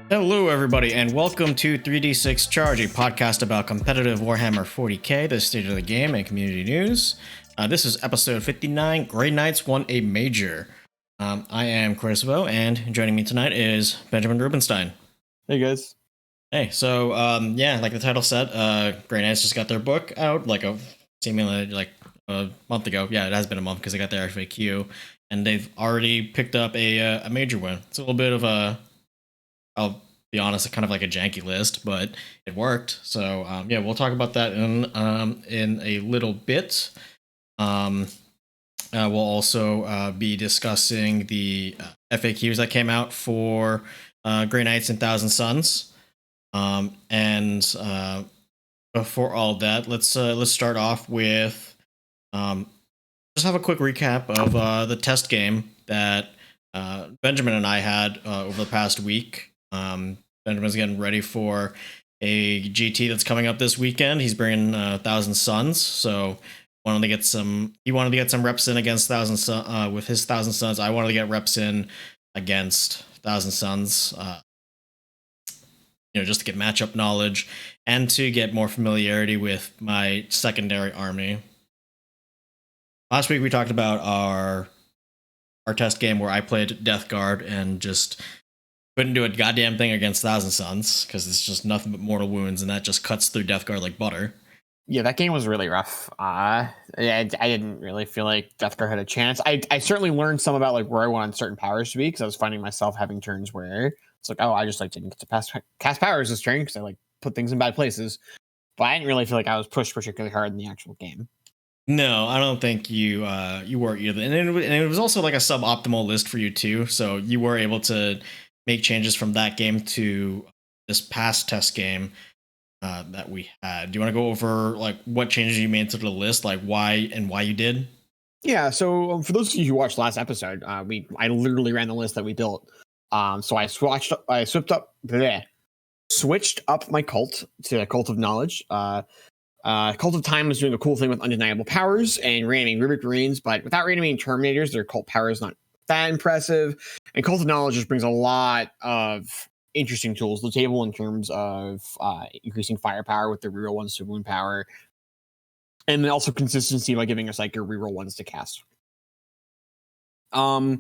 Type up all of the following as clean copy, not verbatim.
Hello, everybody, and welcome to 3D6 Charge, a podcast about competitive Warhammer 40k, the state of the game, and community news. This is episode 59. Grey Knights won a major. I am Chrisvo, and joining me tonight is Benjamin Rubenstein. Hey guys. Hey, so yeah, like the title said, Grey Knights just got their book out seemingly like a month ago. Yeah, it has been a month because they got their FAQ, and they've already picked up a major win. It's a little bit of a, I'll be honest, kind of like a janky list, but it worked. So yeah, we'll talk about that in a little bit. We'll also be discussing the FAQs that came out for Grey Knights and Thousand Suns. And before all that, let's start off with just have a quick recap of the test game that Benjamin and I had over the past week. Benjamin's getting ready for a GT that's coming up this weekend. He's bringing Thousand Suns, so he wanted to get some reps in against with his Thousand Suns. I wanted to get reps in against Thousand Suns, just to get matchup knowledge and to get more familiarity with my secondary army. Last week we talked about our test game where I played Death Guard and just couldn't do a goddamn thing against Thousand Suns because it's just nothing but mortal wounds, and that just cuts through Death Guard like butter. Yeah, that game was really rough. I didn't really feel like Death Guard had a chance. I certainly learned some about like where I wanted certain powers to be, because I was finding myself having turns where it's like, oh, I just like didn't get to cast powers this turn because I like put things in bad places. But I didn't really feel like I was pushed particularly hard in the actual game. No, I don't think you were either, and it was also like a suboptimal list for you too. So you were able to make changes from that game to this past test game that we had. Do you want to go over like what changes you made to the list, like why you did? Yeah, so for those of you who watched last episode, I literally ran the list that we built. So I switched up my cult to a Cult of Knowledge. Cult of Time was doing a cool thing with undeniable powers and reanimating Rubric Marines, but without reanimating Terminators, their cult power is not that impressive. And Cult of Knowledge just brings a lot of interesting tools to the table in terms of increasing firepower with the reroll ones to wound power, and then also consistency by giving us like your reroll ones to cast. So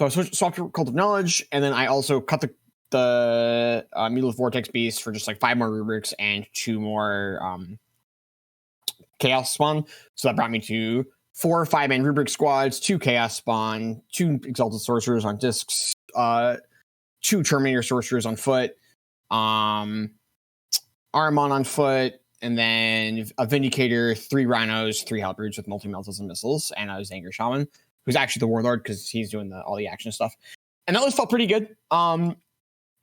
I swapped to Cult of Knowledge, and then I also cut the Mulith Vortex Beast for just like 5 more rubrics and 2 more Chaos Spawn. So that brought me to 4 5-man rubric squads, 2 Chaos Spawn, 2 Exalted Sorcerers on discs, 2 Terminator Sorcerers on foot, Armon on foot, and then a Vindicator, 3 Rhinos, 3 Halberds with multi-meltas and missiles, and a Zanger Shaman, who's actually the Warlord because he's doing all the action stuff. And that list felt pretty good. At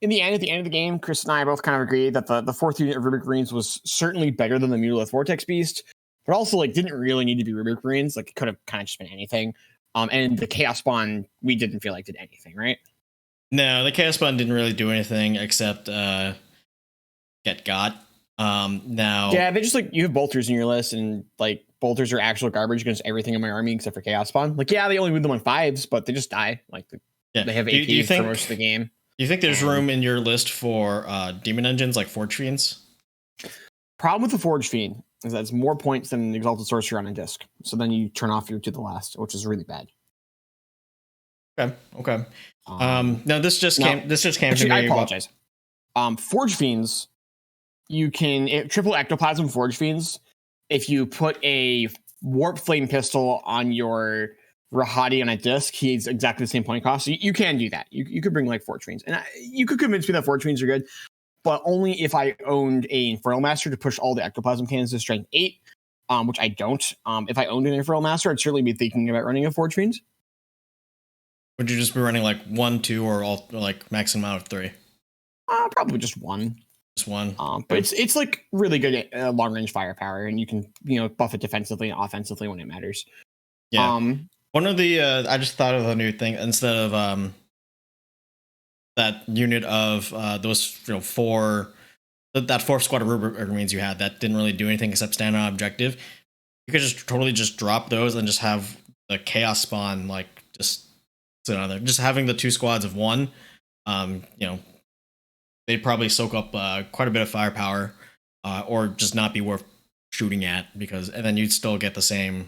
the end of the game, Chris and I both kind of agreed that the 4th unit of Rubric Marines was certainly better than the Mulith Vortex Beast, but also like didn't really need to be Rubric Marines. Like it could have kind of just been anything. And the Chaos Spawn, we didn't feel like did anything, right? No, the Chaos Spawn didn't really do anything except get got. Now, yeah, they just like you have bolters in your list, and like bolters are actual garbage against everything in my army except for Chaos Spawn. Like, yeah, they only win them on 5s, but they just die. Like, they have AP for most of the game. Do you think there's room in your list for demon engines like Forge Fiends? Problem with the Forge Fiend is that it's more points than an Exalted Sorcerer on a disc. So then you turn off your to the last, which is really bad. Okay. No, this just came to me. I apologize. Forge Fiends, you can triple Ectoplasm Forge Fiends. If you put a Warp Flame Pistol on your Rahadi on a disc, he's exactly the same point cost. So you can do that. You could bring like Forge Fiends, and you could convince me that Forge Fiends are good, but only if I owned a Infernal Master to push all the Ectoplasm cannons to strength 8, which I don't. If I owned an Infernal Master, I'd certainly be thinking about running a Forge Fiends. Would you just be running like 1, 2, or all like maximum out of 3? Probably just 1. Just 1. But it's like really good long range firepower, and you can buff it defensively and offensively when it matters. Yeah. One of the I just thought of a new thing instead of that unit of those 4 that 4th squad of Rubric Marines you had that didn't really do anything except stand on objective. You could just totally just drop those and just have the Chaos Spawn like just sit on there. Just having the 2 squads of 1, they'd probably soak up quite a bit of firepower, or just not be worth shooting at because, and then you'd still get the same,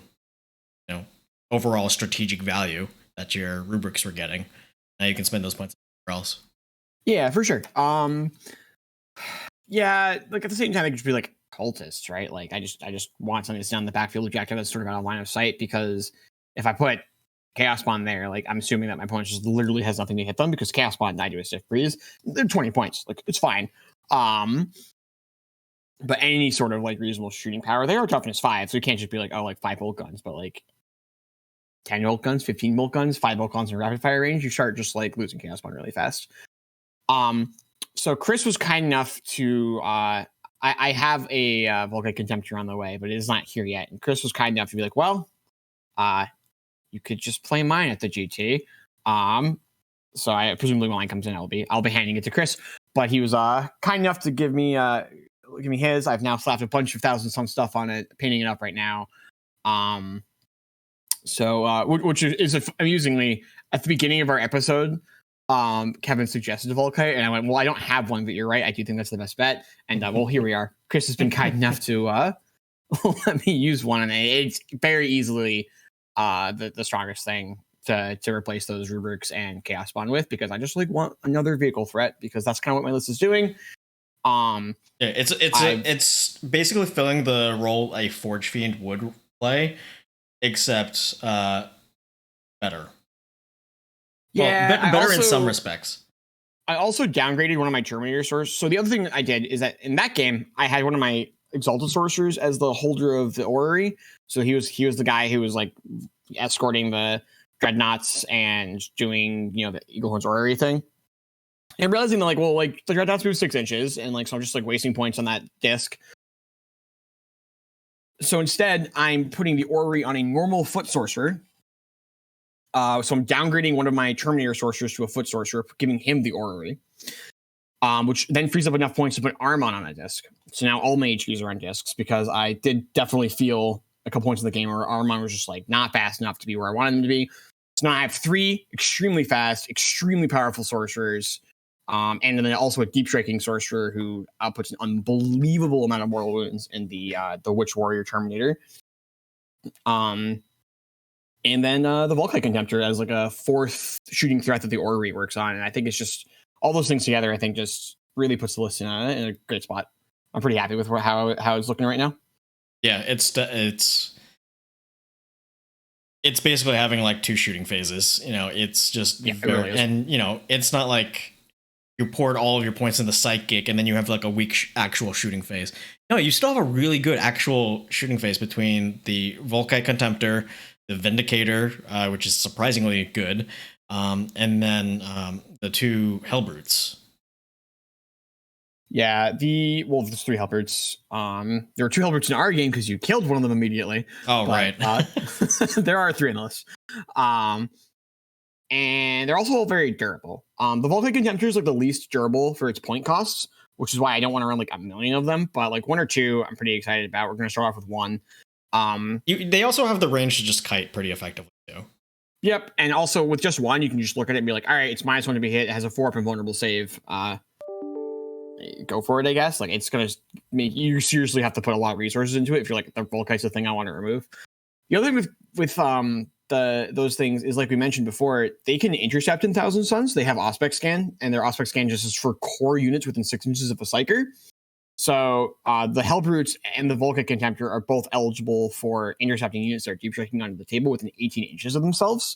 overall strategic value that your rubrics were getting. Now you can spend those points somewhere else. Yeah, for sure. Yeah, like at the same time, it could just be like cultists, right? Like I just want something that's down the backfield objective that's sort of out of line of sight, because if I put Chaos Spawn there, like I'm assuming that my opponent just literally has nothing to hit them because Chaos Spawn died to a stiff breeze. They're 20 points, like it's fine. But any sort of like reasonable shooting power, they are toughness 5, so you can't just be like, oh, like 5 bolt guns, but like 10 bolt guns, 15 bolt guns, 5 bolt guns in rapid fire range, you start just like losing Chaos Spawn really fast. So Chris was kind enough to I have a Volkite Contemptor on the way, but it is not here yet. And Chris was kind enough to be like, well, you could just play mine at the GT. So I presumably when mine comes in, I'll be handing it to Chris. But he was kind enough to give me his. I've now slapped a bunch of Thousand Sun stuff on it, painting it up right now. So which is amusingly at the beginning of our episode, Kevin suggested a Volkite, and I went, well, I don't have one, but you're right, I do think that's the best bet. And well, here we are. Chris has been kind enough to let me use one, and it's very easily the strongest thing to replace those rubrics and Chaos Spawn with, because I just like want another vehicle threat, because that's kind of what my list is doing. Yeah, it's basically filling the role a Forge Fiend would play, except better. Yeah, well, better in some respects. I also downgraded one of my Terminator sorcerers. So the other thing I did is that in that game, I had one of my Exalted Sorcerers as the holder of the orrery. So he was the guy who was like escorting the Dreadnoughts and doing, the Eaglehorn's orrery thing. And realizing that, like, well, like the Dreadnoughts move 6 inches, and like so I'm just like wasting points on that disc. So instead, I'm putting the orrery on a normal foot sorcerer. So I'm downgrading one of my Terminator sorcerers to a foot sorcerer, giving him the orrery, which then frees up enough points to put Armon on a disc. So now all my HQs are on discs, because I did definitely feel a couple points in the game where Armon was just like not fast enough to be where I wanted them to be. So now I have 3 extremely fast, extremely powerful sorcerers, and then also a deep striking sorcerer who outputs an unbelievable amount of mortal wounds in the Witch Warrior Terminator. And then the Volkite Contemptor as like a 4th shooting threat that the orrery works on. And I think it's just all those things together, I think just really puts the list in a great spot. I'm pretty happy with how it's looking right now. Yeah, it's basically having like 2 shooting phases. It's just it really is. and it's not like you poured all of your points in the psychic and then you have like a weak actual shooting phase. No, you still have a really good actual shooting phase between the Volkite Contemptor, the Vindicator, which is surprisingly good, and then the 2 Hellbrutes. Yeah, there's 3 Hellbrutes. There were 2 Hellbrutes in our game because you killed one of them immediately. Oh, but, right. There are 3 in the list. And they're also all very durable. The Volkite Contemptor is like the least durable for its point costs, which is why I don't want to run like a million of them. But like 1 or 2, I'm pretty excited about. We're going to start off with 1. They also have the range to just kite pretty effectively too. Yep, and also with just 1, you can just look at it and be like, all right, it's -1 to be hit. It has a 4-up invulnerable save. Go for it, I guess. Like it's gonna make you seriously have to put a lot of resources into it if you're like, the Volkite's the thing I want to remove. The other thing with those things is, like we mentioned before, they can intercept in Thousand Suns. They have Auspex Scan, and their Auspex Scan just is for core units within 6 inches of a Psyker. So the Hellbrutes and the Volkite Contemptor are both eligible for intercepting units that are deep striking onto the table within 18 inches of themselves.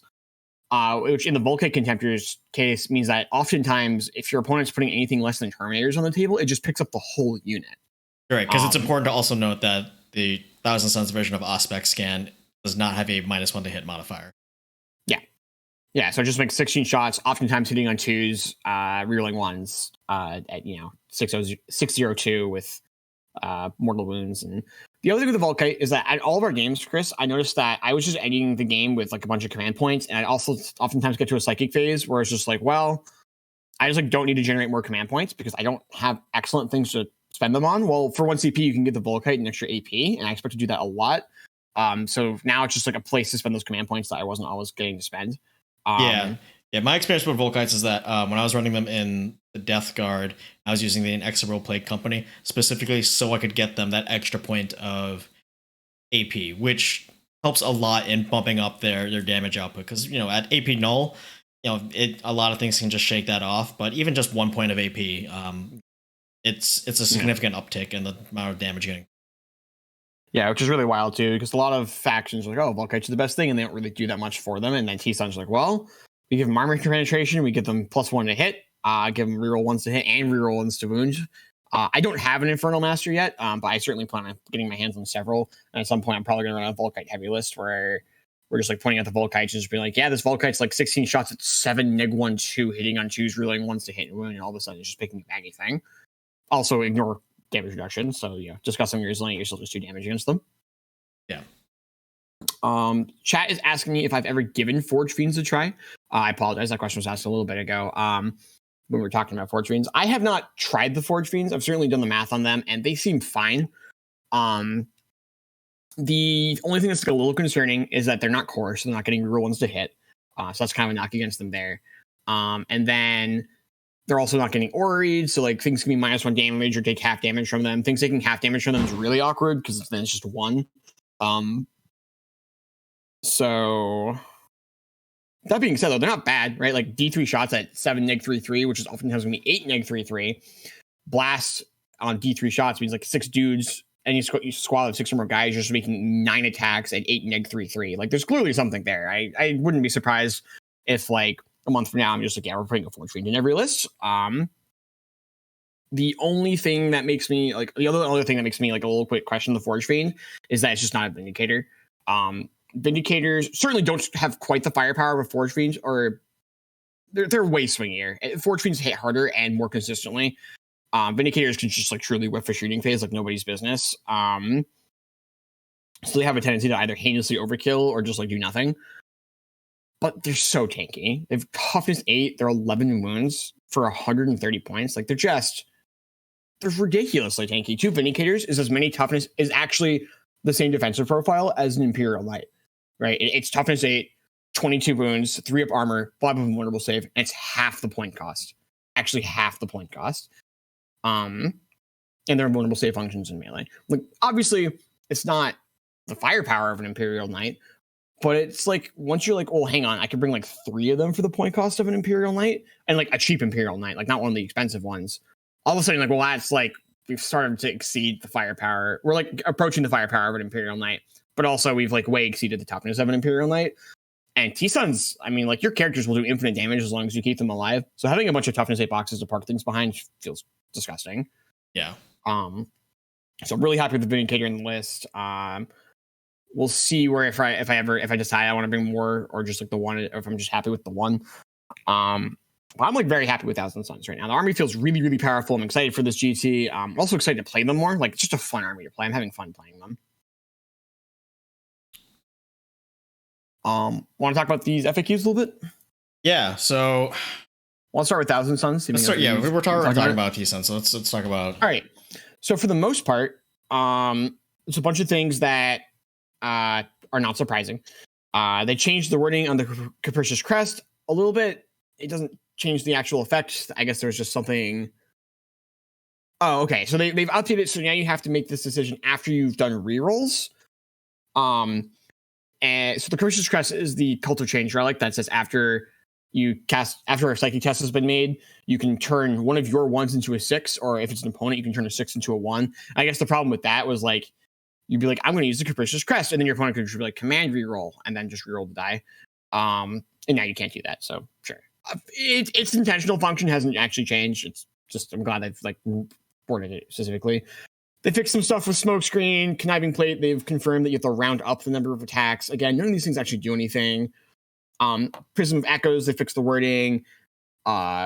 Which in the Volkite Contemptor's case means that oftentimes if your opponent's putting anything less than Terminators on the table, it just picks up the whole unit. Right, because it's important to also note that the Thousand Suns version of Auspex Scan does not have a -1 to hit modifier. Yeah, so it just makes 16 shots, oftentimes hitting on 2s, rerolling 1s at 602 with mortal wounds. And the other thing with the Volkite is that at all of our games, Chris, I noticed that I was just ending the game with like a bunch of command points, and I also oftentimes get to a psychic phase where it's just like, well, I just like don't need to generate more command points because I don't have excellent things to spend them on. Well, for 1 CP, you can give the Volkite an extra AP, and I expect to do that a lot. So now it's just like a place to spend those command points that I wasn't always getting to spend. Yeah, Yeah, my experience with Volkites is that when I was running them in the Death Guard, I was using the Inexorable Plague Company specifically so I could get them that extra point of AP, which helps a lot in bumping up their damage output. Because at AP null, a lot of things can just shake that off. But even just 1 point of AP, it's a significant uptick in the amount of damage getting. Yeah, which is really wild too, because a lot of factions are like, oh, Volkites are the best thing, and they don't really do that much for them. And then T-Sun's like, well, we give them armor penetration, we give them +1 to hit, give them reroll 1s to hit, and reroll 1s to wound. I don't have an Infernal Master yet, but I certainly plan on getting my hands on several. And at some point, I'm probably going to run a Volkite heavy list where we're just like pointing at the Volkites and just being like, yeah, this Volkite's like 16 shots at 7, -1, 2, hitting on 2s, reloading 1s to hit and wound, and all of a sudden it's just picking a baggy thing. Also, ignore damage reduction. So, discussing your resilient, you're still just 2 damage against them. Yeah. Chat is asking me if I've ever given Forge Fiends a try. I apologize. That question was asked a little bit ago. When we were talking about Forge Fiends, I have not tried the Forge Fiends. I've certainly done the math on them, and they seem fine. The only thing that's a little concerning is that they're not core, so they're not getting real ones to hit. So that's kind of a knock against them there. And then they're also not getting aura reads, so like things can be -1 damage or take half damage from them. Things taking half damage from them is really awkward because then it's just 1. So that being said, though, they're not bad, right? Like D3 shots at 7 -3/3, which is oftentimes going to be 8 -3/3. Blast on D3 shots means like 6 dudes, and you squad of 6 or more guys, you're just making 9 attacks at 8 -3/3. Like there's clearly something there. I wouldn't be surprised if like a month from now I'm just like, yeah, we're putting a Forge Fiend in every list. The only thing that makes me like the other thing that makes me like a little quick question the Forge Fiend is that it's just not a Vindicator. Vindicators certainly don't have quite the firepower of a Forge Fiend, or they're way swingier. Forge Fiends hit harder and more consistently. Vindicators can just like truly whiff a shooting phase like nobody's business. So they have a tendency to either heinously overkill or just like do nothing. But they're so tanky. They have toughness 8, they're 11 wounds for 130 points. Like they're ridiculously tanky. 2 Vindicators is as many toughness, is actually the same defensive profile as an Imperial Knight. Right, it's toughness 8, 22 wounds, 3 up armor, 5 of vulnerable save, and it's half the point cost. Actually, half the point cost. And there are vulnerable save functions in melee. Like, obviously, it's not the firepower of an Imperial Knight, but it's like once you're like, oh, hang on, I could bring like 3 of them for the point cost of an Imperial Knight, and like a cheap Imperial Knight, like not one of the expensive ones. All of a sudden, like, well, that's like we've started to exceed the firepower. We're like approaching the firepower of an Imperial Knight. But also, we've like way exceeded the toughness of an Imperial Knight. And T-Suns, I mean, like your characters will do infinite damage as long as you keep them alive. So having a bunch of toughness 8 boxes to park things behind feels disgusting. Yeah. So I'm really happy with the Vindicator in the list. We'll see where if I decide I want to bring more or just like the one, or if I'm just happy with the one. I'm like very happy with Thousand Suns right now. The army feels really, really powerful. I'm excited for this GT. I'm also excited to play them more. Like it's just a fun army to play. I'm having fun playing them. Want to talk about these FAQs a little bit? Yeah. So I'll start with Thousand Suns. Let's start. Yeah, we're talking about T-Suns. So let's talk about. All right. So for the most part, it's a bunch of things that are not surprising. They changed the wording on the Capricious Crest a little bit. It doesn't change the actual effect. I guess there was just something. Oh, okay. So they've updated. So now you have to make this decision after you've done rerolls. And so the Capricious Crest is the Cult of Change relic that says after a psychic test has been made, you can turn one of your 1s into a 6, or if it's an opponent, you can turn a 6 into a 1. I guess the problem with that was like you'd be like, I'm going to use the Capricious Crest, and then your opponent could just be like command reroll and then just reroll the die. And now you can't do that. So sure, its intentional function hasn't actually changed. It's just I'm glad they've like worded it specifically. They fixed some stuff with Smokescreen, Conniving Plate. They've confirmed that you have to round up the number of attacks. Again, none of these things actually do anything. Prism of Echoes, they fixed the wording,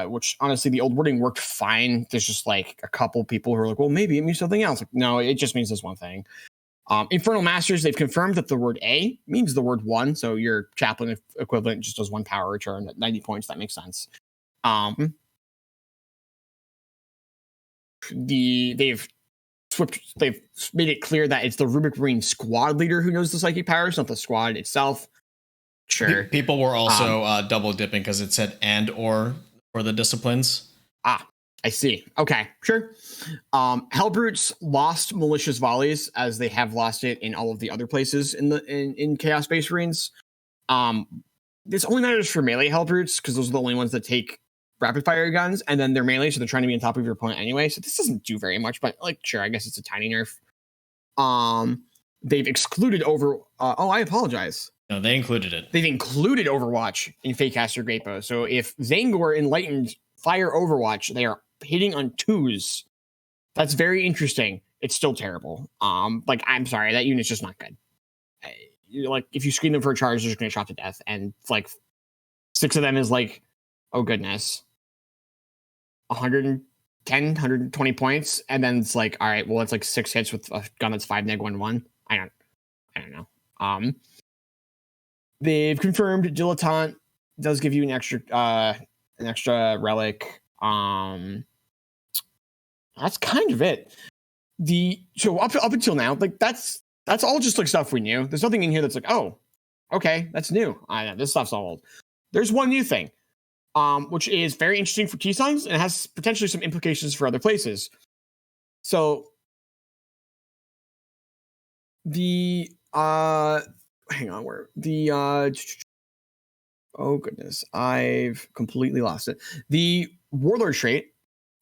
which honestly, the old wording worked fine. There's just like a couple people who are like, well, maybe it means something else. Like, no, it just means this one thing. Infernal Masters, they've confirmed that the word A means the word 1. So your chaplain equivalent just does 1 power return at 90 points. That makes sense. They've made it clear that it's the Rubric Marine squad leader who knows the psychic powers, not the squad itself. Sure. People were also double dipping because it said and or for the disciplines. I see. Okay, sure. Hellbrutes lost malicious volleys as they have lost it in all of the other places in Chaos Space Marines. This only matters for melee Hellbrutes because those are the only ones that take rapid fire guns, and then they're melee, so they're trying to be on top of your opponent anyway. So this doesn't do very much, but like, sure, I guess it's a tiny nerf. They've excluded over. I apologize. No, they included it. They've included Overwatch in Fakecaster Great Bow. So if Zangor Enlightened fire Overwatch, they are hitting on 2s. That's very interesting. It's still terrible. Like, I'm sorry, that unit's just not good. Like, if you screen them for a charge, they're just going to shot to death. And like 6 of them is like, oh goodness, 110, 120 points. And then it's like, all right, well, it's like 6 hits with a gun that's 5-1-1. I don't know. They've confirmed Dilettante does give you an extra relic. That's kind of it. So up until now, like that's all just like stuff we knew. There's nothing in here that's like, oh, okay, that's new. I know this stuff's all old. There's one new thing, which is very interesting for T-Signs and it has potentially some implications for other places. So the hang on, where the oh goodness, I've completely lost it. The Warlord trait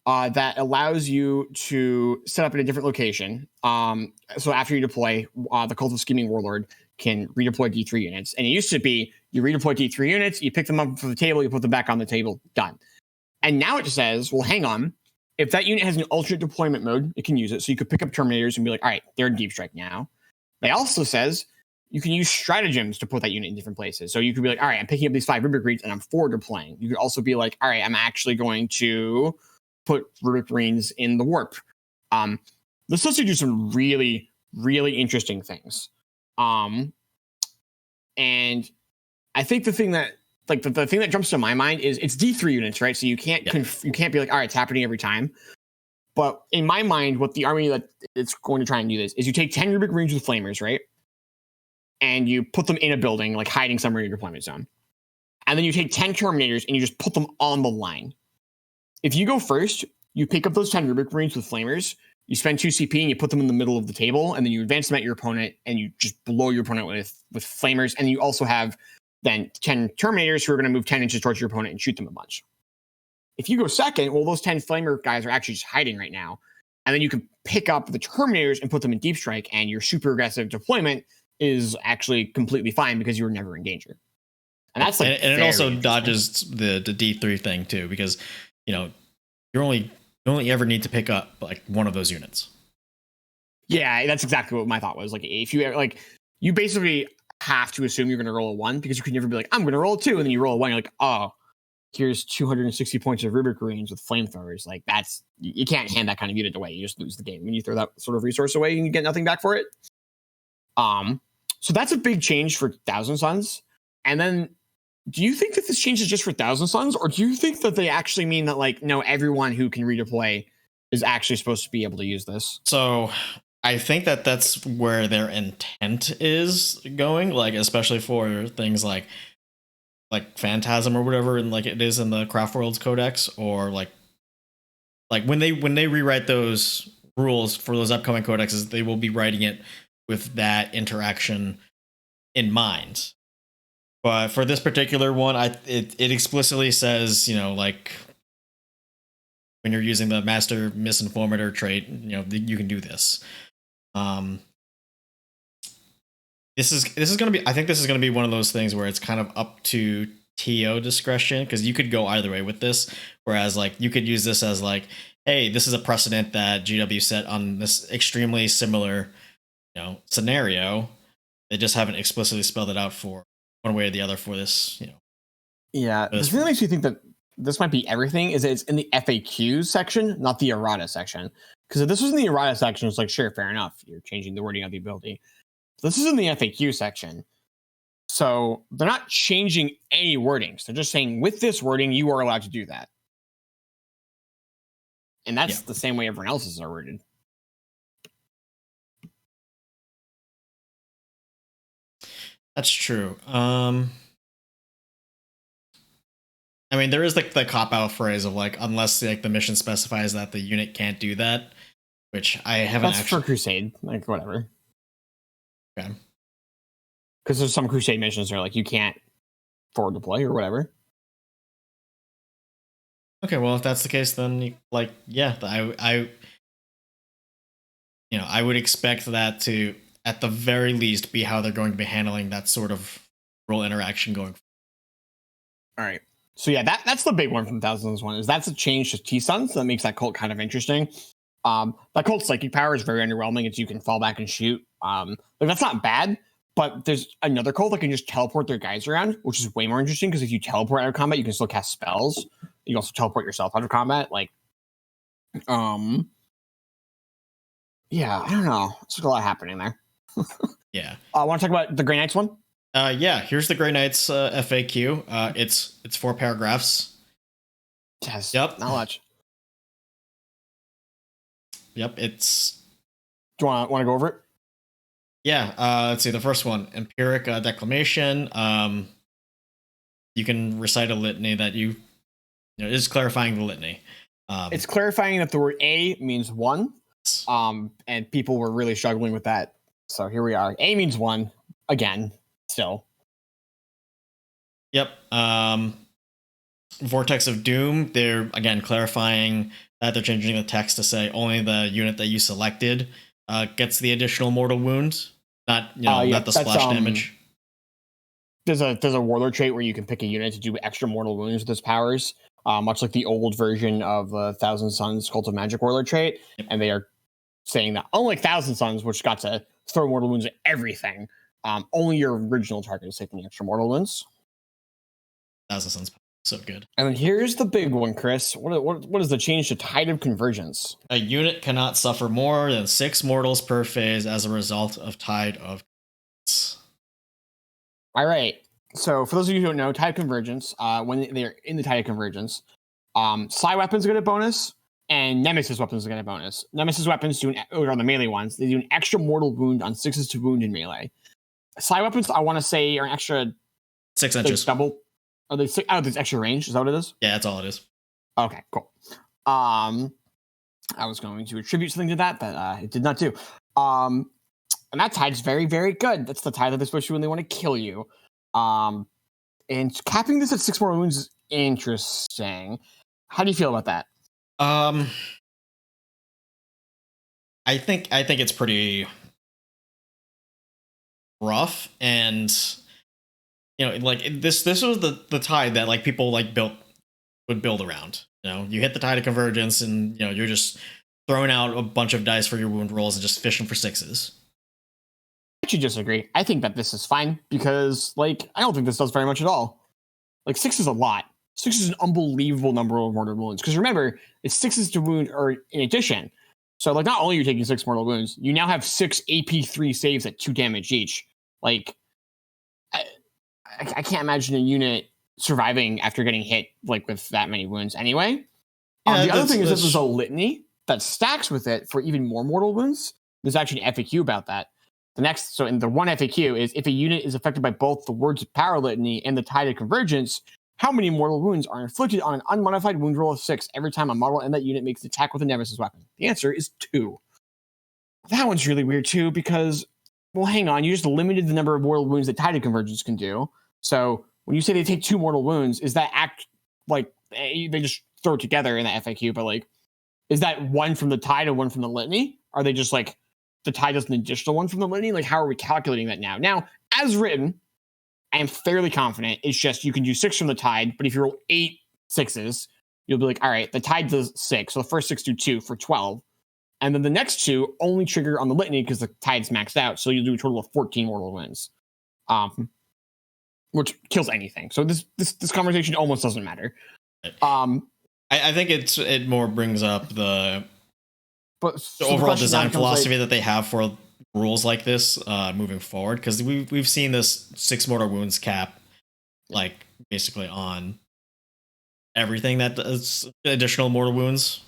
that allows you to set up in a different location. So after you deploy, the Cult of Scheming Warlord can redeploy D3 units. And it used to be you redeploy D3 units, you pick them up from the table, you put them back on the table, done. And now it says, well, hang on. If that unit has an alternate deployment mode, it can use it. So you could pick up Terminators and be like, all right, they're in Deep Strike now. It also says you can use stratagems to put that unit in different places. So you could be like, all right, I'm picking up these 5 Rubric Reeds and I'm forward deploying. You could also be like, all right, I'm actually going to put Rubric Marines in the warp. This lets you do some really, really interesting things. And I think the thing that like the thing that jumps to my mind is it's D3 units, right? So you can't you can't be like, all right, it's happening every time. But in my mind, what the army that it's going to try and do this is you take 10 Rubric Marines with Flamers, right? And you put them in a building, like hiding somewhere in your deployment zone. And then you take 10 Terminators and you just put them on the line. If you go first, you pick up those 10 Rubric Marines with Flamers, you spend 2 CP and you put them in the middle of the table, and then you advance them at your opponent and you just blow your opponent with Flamers. And you also have then 10 Terminators who are going to move 10 inches towards your opponent and shoot them a bunch. If you go second, well, those 10 Flamer guys are actually just hiding right now. And then you can pick up the Terminators and put them in Deep Strike, and your super aggressive deployment is actually completely fine because you were never in danger. And that's like, and it also dodges the D3 thing too, because you only ever need to pick up like one of those units. Yeah, that's exactly what my thought was. Like, if you ever, like, you basically have to assume you're going to roll a 1 because you can never be like, I'm going to roll a 2, and then you roll a 1. You're like, oh, here's 260 points of Rubric Marines with flamethrowers. Like, that's, you can't hand that kind of unit away. You just lose the game when you throw that sort of resource away and you get nothing back for it. So that's a big change for Thousand Suns. And then, do you think that this change is just for Thousand Suns, or do you think that they actually mean that, like, no, everyone who can redeploy is actually supposed to be able to use this? So I think that that's where their intent is going, like, especially for things like Phantasm or whatever, and like it is in the Craft Worlds Codex, or like when they rewrite those rules for those upcoming codexes, they will be writing it with that interaction in mind. But for this particular one, it explicitly says, like, when you're using the Master Misinformator trait, you can do this. This is going to be, I think this is going to be one of those things where it's kind of up to TO discretion, because you could go either way with this. Whereas, like, you could use this as like, hey, this is a precedent that GW set on this extremely similar, scenario. They just haven't explicitly spelled it out for one way or the other for this, Yeah, this really makes me think that this might be everything. Is it's in the FAQs section, not the errata section. Because if this was in the errata section, it's like, sure, fair enough, you're changing the wording of the ability. This is in the FAQ section, so they're not changing any wordings. They're just saying, with this wording, you are allowed to do that, and that's the same way everyone else's are worded. That's true. I mean, there is like the cop out phrase of like, unless like the mission specifies that the unit can't do that, which I haven't That's actually. for Crusade, like whatever. Okay. Because there's some Crusade missions that are like you can't forward deploy or whatever. Okay, well, if that's the case, then like, yeah, I would expect that to, at the very least, be how they're going to be handling that sort of role interaction going forward. All right. So yeah, that's the big one from Thousands One is that's a change to T-Suns that makes that cult kind of interesting. That cult's psychic power is very underwhelming. It's you can fall back and shoot. Like that's not bad, but there's another cult that can just teleport their guys around, which is way more interesting because if you teleport out of combat, you can still cast spells. You can also teleport yourself out of combat. Like, yeah, I don't know. There's a lot happening there. Yeah. I want to talk about the Grey Knights one. Yeah. Here's the Grey Knights FAQ. It's 4 paragraphs. Yes. Yep. Not much. Yep. It's. Do you want to go over it? Yeah. Let's see. The first one, empiric declamation. You can recite a litany that you know is clarifying the litany. It's clarifying that the word A means one. And people were really struggling with that. So here we are. A means one again. Still. Yep. Vortex of Doom. They're again clarifying that they're changing the text to say only the unit that you selected gets the additional mortal wound, not not the splash damage. There's a warlord trait where you can pick a unit to do extra mortal wounds with its powers, much like the old version of Thousand Suns Cult of Magic warlord trait, Yep. And they are saying that unlike Thousand Suns, which got to throw mortal wounds at everything, only your original target is taking extra mortal wounds. Thousand Suns, so good. And then here's the big one, Chris. What is the change to Tide of Convergence? A unit cannot suffer more than 6 mortals per phase as a result of Tide of Convergence. All right. So for those of you who don't know, Tide of Convergence, when they're in the Tide of Convergence, Psi weapons get a bonus, and Nemesis weapons get a bonus. Nemesis weapons are the melee ones. They do an extra mortal wound on 6s to wound in melee. Psi weapons, I want to say, are an extra 6 inches. Double. Are they? There's extra range. Is that what it is? Yeah, that's all it is. Okay, cool. I was going to attribute something to that, but it did not do. And that tide's very, very good. That's the tide that they're supposed to when they want to kill you. And capping this at 6 more wounds is interesting. How do you feel about that? I think it's pretty rough, and like this was the tide that like people like would build around. You hit the Tide of Convergence, and you're just throwing out a bunch of dice for your wound rolls and just fishing for 6s. I actually disagree. I think that this is fine because, like, I don't think this does very much at all. Like, 6 is a lot. 6 is an unbelievable number of mortal wounds. Because remember, it's 6s to wound, or in addition. So, like, not only are you taking 6 mortal wounds, you now have 6 AP3 saves at 2 damage each. Like, I can't imagine a unit surviving after getting hit, like, with that many wounds anyway. The other thing is that there's a litany that stacks with it for even more mortal wounds. There's actually an FAQ about that. So in the one FAQ is, if a unit is affected by both the Words of Power litany and the Tide of Convergence, how many mortal wounds are inflicted on an unmodified wound roll of 6 every time a model in that unit makes an attack with a Nemesis weapon? The answer is 2. That one's really weird too, because, well, hang on, you just limited the number of mortal wounds that Tide of Convergence can do. So when you say they take 2 mortal wounds, is that act like they just throw it together in the FAQ? But like, is that one from the Tide and one from the litany? Are they just like, the Tide does an additional one from the litany? Like, how are we calculating that now? Now, as written, I am fairly confident it's just you can do 6 from the Tide, but if you roll 8 6s, you'll be like, all right, the Tide does 6, so the first 6 do 2 for 12. And then the next 2 only trigger on the litany because the Tide's maxed out, so you'll do a total of 14 mortal wounds. Which kills anything. So this conversation almost doesn't matter. I think it more brings up the overall design philosophy that they have for rules like this moving forward, because we've seen this 6 mortal wounds cap like basically on everything that does additional mortal wounds.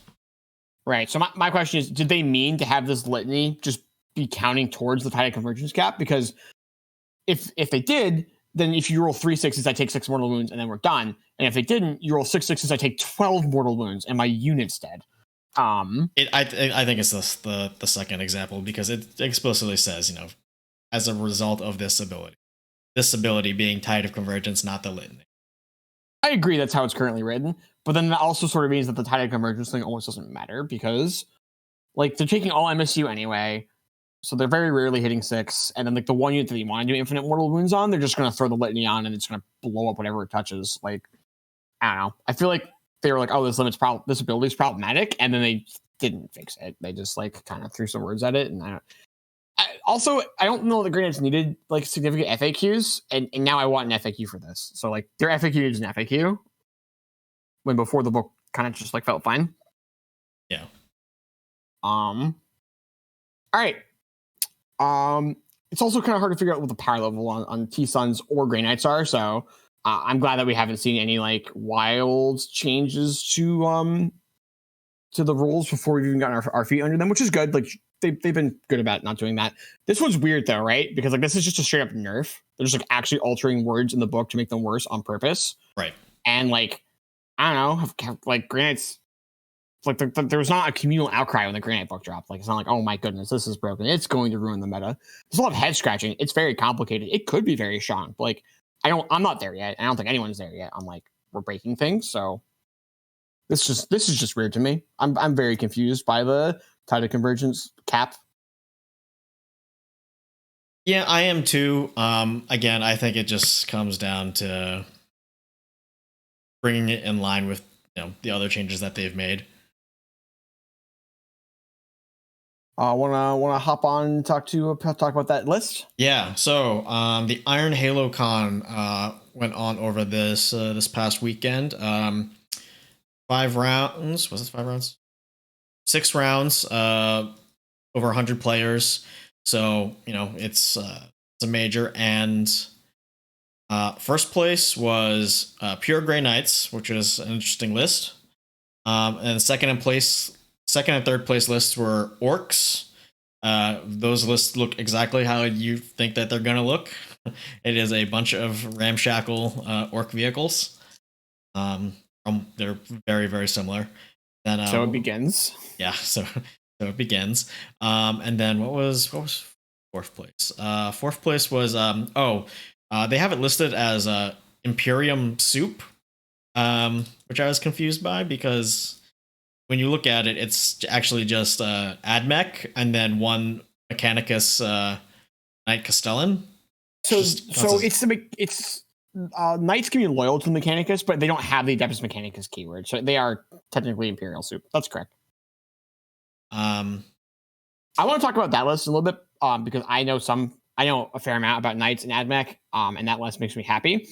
Right. So my question is, did they mean to have this litany just be counting towards the Tide of Convergence cap? Because if they did, then if you roll 3 6s, I take 6 mortal wounds, and then we're done. And if they didn't, you roll 6 6s, I take 12 mortal wounds, and my unit's dead. I think it's the second example because it explicitly says, as a result of this ability being Tide of Convergence, not the litany. I agree that's how it's currently written, but then that also sort of means that the Tide of Convergence thing almost doesn't matter because, like, they're taking all MSU anyway, so they're very rarely hitting 6, and then, like, the one unit that you want to do infinite mortal wounds on, they're just going to throw the litany on, and it's going to blow up whatever it touches. Like, I don't know. I feel like they were like, oh, this ability is problematic, and then they didn't fix it. They just, like, kind of threw some words at it, and I don't know that Grey Knights needed, like, significant FAQs, and now I want an FAQ for this. So, like, their FAQ is an FAQ, when before the book kind of just, like, felt fine. Yeah. All right. It's also kind of hard to figure out what the power level on T-Suns or Grey Knights are, so I'm glad that we haven't seen any, like, wild changes to the rules before we've even gotten our feet under them, which is good. Like, they've been good about not doing that. This one's weird though, right? Because, like, this is just a straight up nerf. They're just, like, actually altering words in the book to make them worse on purpose. Right. And, like, I don't know, like, Grey Knights, like, there was not a communal outcry when the Grey Knight book dropped. Like, it's not like, oh my goodness, this is broken. It's going to ruin the meta. There's a lot of head scratching. It's very complicated. It could be very strong. But, like, I'm not there yet. I don't think anyone's there yet. I'm like, we're breaking things. So this is just weird to me. I'm very confused by the Tide of Convergence cap. Yeah, I am too. Again, I think it just comes down to bringing it in line with the other changes that they've made. Wanna hop on and talk about that list? Yeah. So the Iron Halo Con went on over this past weekend. 5 rounds. Was it 5 rounds? 6 rounds. Over 100 players. So it's a major, and first place was Pure Grey Knights, which is an interesting list. And second and third place lists were Orcs. Those lists look exactly how you think that they're gonna look. It is a bunch of ramshackle Orc vehicles. They're very, very similar. Then so it begins. Yeah, so it begins. And then what was fourth place? Fourth place was they have it listed as Imperium Soup, which I was confused by because when you look at it, it's actually just Admech and then one Mechanicus Knight Castellan. So Knights can be loyal to the Mechanicus, but they don't have the Adeptus Mechanicus keyword, so they are technically Imperial Soup. That's correct. I want to talk about that list a little bit because I know a fair amount about Knights and Admech, and that list makes me happy.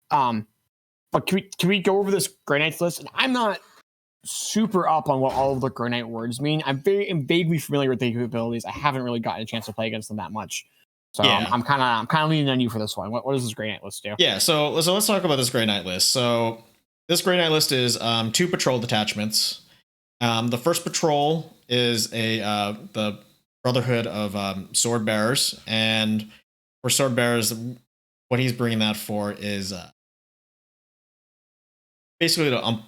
But can we go over this Grey Knights list? And I'm not super up on what all of the Grey Knight words mean. I'm vaguely familiar with the capabilities. I haven't really gotten a chance to play against them that much. So yeah. I'm kind of leaning on you for this one. What does this Grey Knight list do? Yeah, so let's talk about this Grey Knight list. So this Grey Knight list is 2 patrol detachments. The first patrol is the Brotherhood of Sword Bearers, and for Sword Bearers, what he's bringing that for is basically to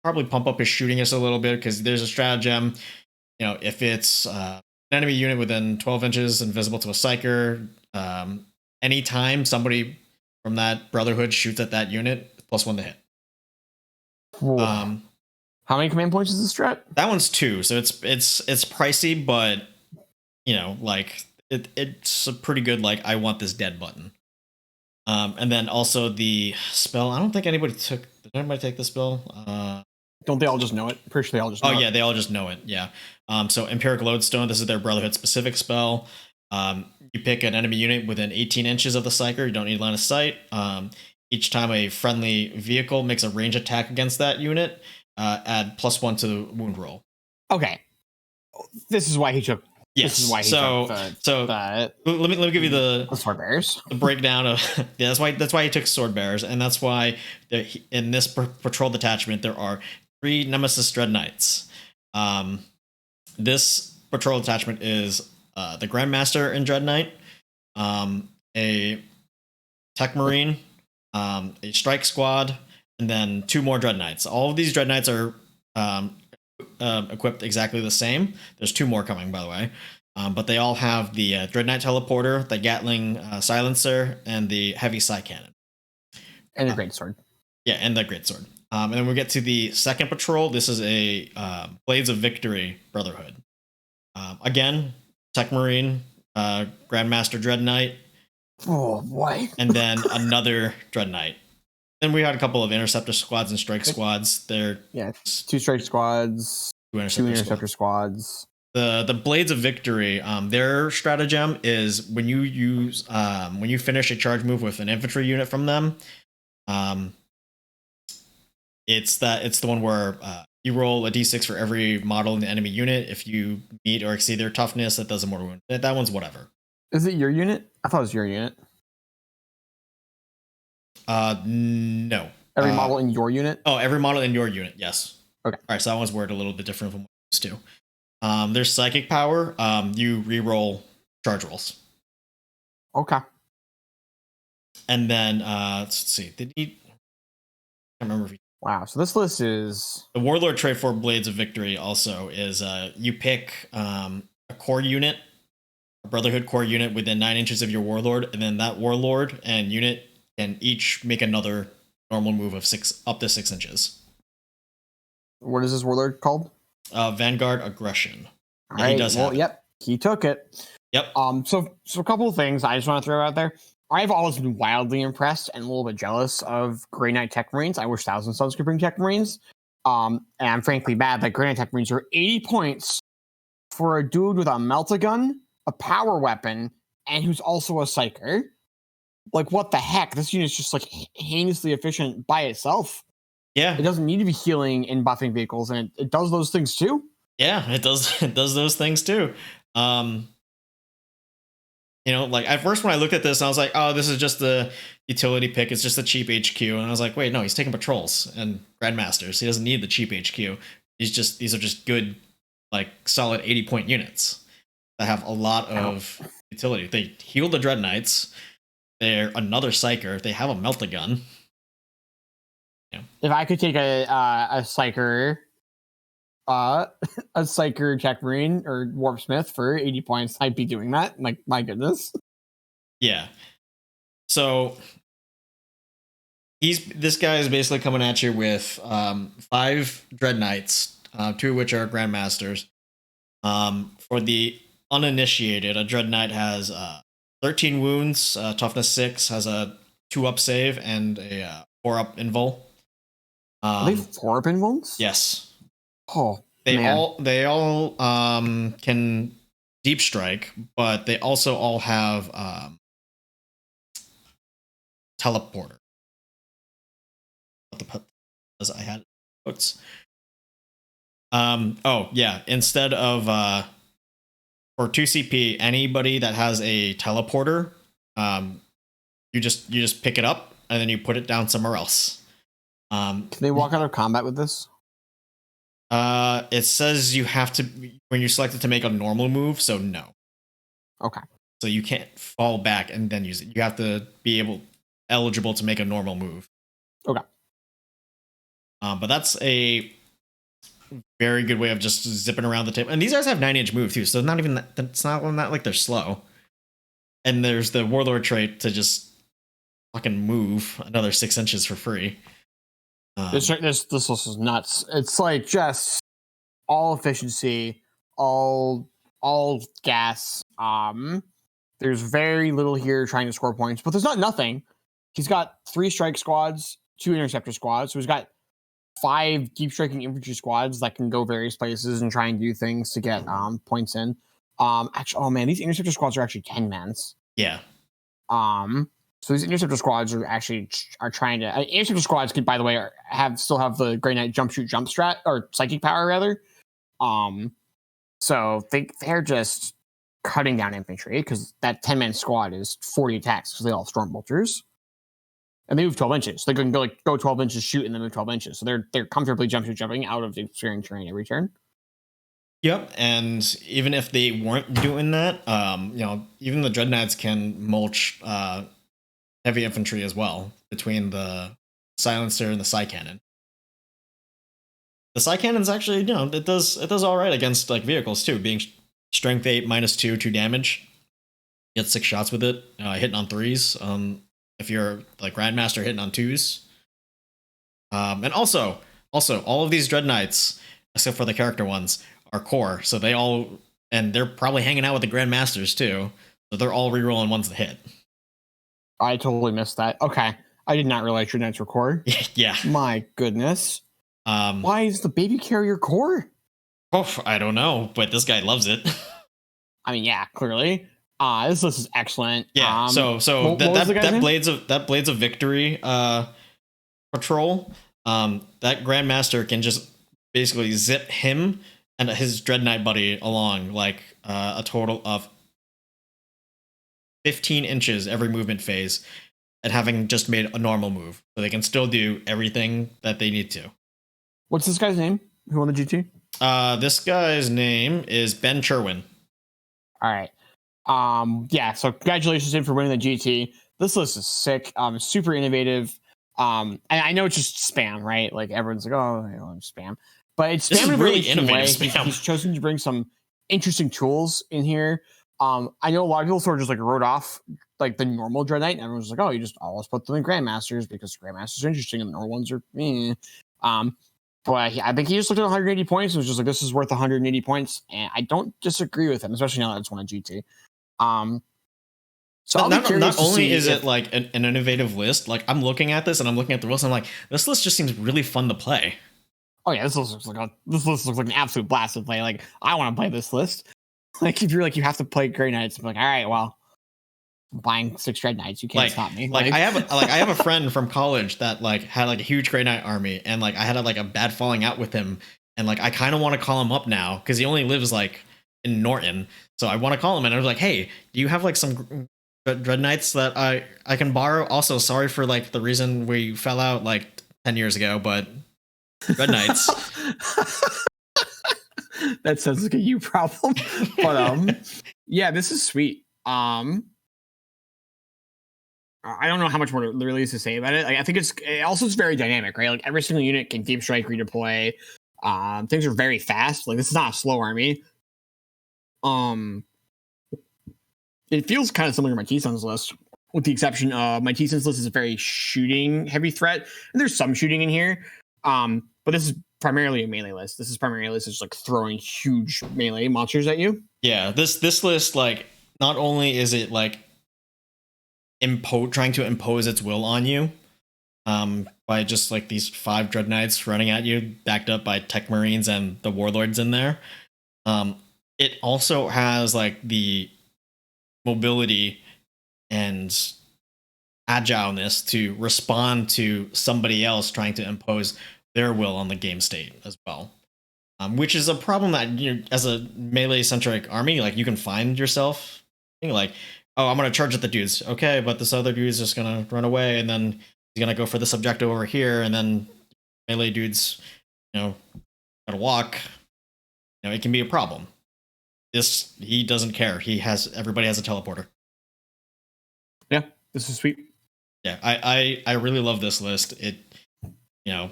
probably pump up his shooting just a little bit, because there's a stratagem. If it's an enemy unit within 12 inches and visible to a psyker, anytime somebody from that Brotherhood shoots at that unit, +1 to hit. How many command points is this strat? That one's 2, so it's pricey, but like it's a pretty good, like, I want this dead button. And then also the spell. I don't think anybody took. Did anybody take the spell? Don't they all just know it? Pretty sure they all just know it. Oh yeah, they all just know it. Yeah. So Empiric Lodestone. This is their Brotherhood specific spell. You pick an enemy unit within 18 inches of the psyker. You don't need line of sight. Each time a friendly vehicle makes a range attack against that unit, add +1 to the wound roll. Okay. This is why he took. Yes. This is why he took let me give you the Sword Bearers. The breakdown of yeah. That's why he took Sword Bearers, and that's why in this patrol detachment there are 3 Nemesis Dread Knights. This patrol detachment is the Grandmaster in Dread Knight, a Tech Marine, a Strike Squad, and then 2 more Dread Knights. All of these Dread Knights are equipped exactly the same. There's 2 more coming, by the way. But they all have the Dread Knight Teleporter, the Gatling Silencer, and the Heavy Psy Cannon. And a Greatsword. Yeah, and the Greatsword. And then we get to the second patrol. This is a Blades of Victory Brotherhood. Again, Tech Marine, Grandmaster Dread Knight. Oh, boy. And then another Dread Knight. Then we had a couple of Interceptor Squads and Strike Squads. They're 2 Strike Squads, 2 Interceptor Squads. The Blades of Victory, their stratagem is when you use when you finish a charge move with an infantry unit from them, it's the one where you roll a d6 for every model in the enemy unit. If you meet or exceed their toughness, that does a mortal wound. That one's whatever. Is it your unit? I thought it was your unit. No. Every model in your unit? Oh, every model in your unit, yes. Okay. All right, so that one's worded a little bit different from what it used to. There's Psychic Power. You re-roll charge rolls. Okay. And then, let's see. Did he... I can't remember if he... Wow, so this list is... The Warlord trait for Blades of Victory also is you pick a core unit, a Brotherhood core unit within 9 inches of your Warlord, and then that Warlord and unit can each make another normal move of up to 6 inches. What is this Warlord called? Vanguard Aggression. All right, yep, he took it. Yep. So a couple of things I just want to throw out there. I've always been wildly impressed and a little bit jealous of Grey Knight Tech Marines. I wish Thousand Sons could bring Tech Marines. And I'm frankly mad that Grey Knight Tech Marines are 80 points for a dude with a meltagun, a power weapon, and who's also a psyker. Like, what the heck? This unit's just like heinously efficient by itself. Yeah. It doesn't need to be healing and buffing vehicles, and it does those things too. Yeah, it does. It does those things too. You know, like at first when I looked at this, I was like, oh, this is just the utility pick. It's just a cheap HQ. And I was like, wait, no, he's taking patrols and Grandmasters. He doesn't need the cheap HQ. These are just good, like solid 80-point units that have a lot of utility. They heal the Dread Knights. They're another Psyker. They have a Meltagun. Yeah. If I could take a Psyker, a Psyker Tech Marine or Warp Smith for 80 points, I'd be doing that. Like, my goodness. Yeah. So this guy is basically coming at you with 5 Dread Knights, 2 of which are Grandmasters. For the uninitiated, a Dread Knight has 13 wounds, toughness 6, has a 2-up save and a 4-up invul. Are they 4-up invulns? Yes. Oh, they all can deep strike, but they also all have teleporter. As I had books. Oh yeah, instead of for 2 CP, anybody that has a teleporter, you just pick it up and then you put it down somewhere else. Can they walk out of combat with this? It says you have to when you're selected to make a normal move, so no. Okay. So you can't fall back and then use it. You have to be eligible to make a normal move. Okay. But that's a very good way of just zipping around the table. And these guys have 9-inch move too, so not even that. It's not like they're slow. And there's the Warlord trait to just fucking move another 6 inches for free. This list is nuts. It's like just all efficiency, all gas. There's very little here trying to score points, but there's not nothing. He's got 3 strike squads, 2 interceptor squads, so he's got 5 deep striking infantry squads that can go various places and try and do things to get points in. Actually, oh man, these interceptor squads are actually 10-mans. Yeah. So these interceptor squads are trying to. Interceptor squads could, by the way, still have the Grey Knight jump shoot jump strat or psychic power rather. So they're just cutting down infantry because that 10-man squad is 40 attacks because they all stormbolters, and they move 12 inches. They can go 12 inches, shoot, and then move 12 inches. So they're comfortably jumping out of the obscuring terrain every turn. Yep, and even if they weren't doing that, even the Dread Knights can mulch heavy infantry as well between the silencer and the psi cannon. The psi cannon's actually, it does all right against like vehicles too, being strength 8 -2 2 damage. You get 6 shots with it, hitting on 3s. If you're like Grandmaster, hitting on 2s. And also all of these Dread Knights, except for the character ones, are core. So they're probably hanging out with the Grandmasters too. So they're all rerolling ones to hit. I totally missed that. Okay. I did not realize your Knights were core. Yeah. My goodness. Why is the baby carrier core? Oh, I don't know, but this guy loves it. I mean, yeah, clearly. This list is excellent. Yeah. That Blades of Victory patrol. That Grandmaster can just basically zip him and his Dread Knight buddy along like a total of 15 inches every movement phase, and having just made a normal move, so they can still do everything that they need to. What's this guy's name? Who won the GT? This guy's name is Ben Sherwin. All right. Yeah, so congratulations to him for winning the GT. This list is sick. Super innovative. And I know it's just spam, right? Like everyone's like, oh, spam. But it's spam in a really innovative way. He's chosen to bring some interesting tools in here. I know a lot of people sort of just like wrote off like the normal Dread Knight, and everyone's like, oh, you just always put them in Grandmasters because Grandmasters are interesting and the normal ones are but I think he just looked at 180 points and was just like, this is worth 180 points. And I don't disagree with him, especially now that it's won a GT. So not only is it like an innovative list, like I'm looking at this and I'm looking at the rules and I'm like, this list just seems really fun to play. Oh yeah, this list looks like an absolute blast to play. Like I want to play this list. Like if you're like you have to play Grey Knights, I'm like, all right, well, I'm buying 6 Dread Knights. You can't stop me. Like I have a friend from college that like had like a huge Grey Knight army, and like I had like a bad falling out with him, and like I kind of want to call him up now because he only lives like in Norton, so I want to call him, and I was like, hey, do you have like some Dread Knights that I can borrow? Also, sorry for like the reason we fell out like 10 years ago, but Dread Knights. That sounds like a you problem. But yeah, this is sweet. I don't know how much more there really is to say about it. Like, I think it's very dynamic, right? Like every single unit can deep strike, redeploy. Things are very fast. Like this is not a slow army. It feels kind of similar to my T-Sun's list, with the exception of my T-Sun's list is a very shooting heavy threat, and there's some shooting in here. But this is primarily a melee list. This is primarily just like throwing huge melee monsters at you. Yeah, this list, like, not only is it like trying to impose its will on you, by just like these 5 Dread Knights running at you, backed up by Tech Marines and the Warlords in there. It also has like the mobility and agileness to respond to somebody else trying to impose their will on the game state as well, which is a problem that, as a melee centric army, like you can find yourself like, oh, I'm gonna charge at the dudes, okay, but this other dude's just gonna run away, and then he's gonna go for this objective over here, and then melee dudes, gotta walk. It can be a problem. He doesn't care. Everybody has a teleporter. Yeah, this is sweet. Yeah, I really love this list. It, yeah,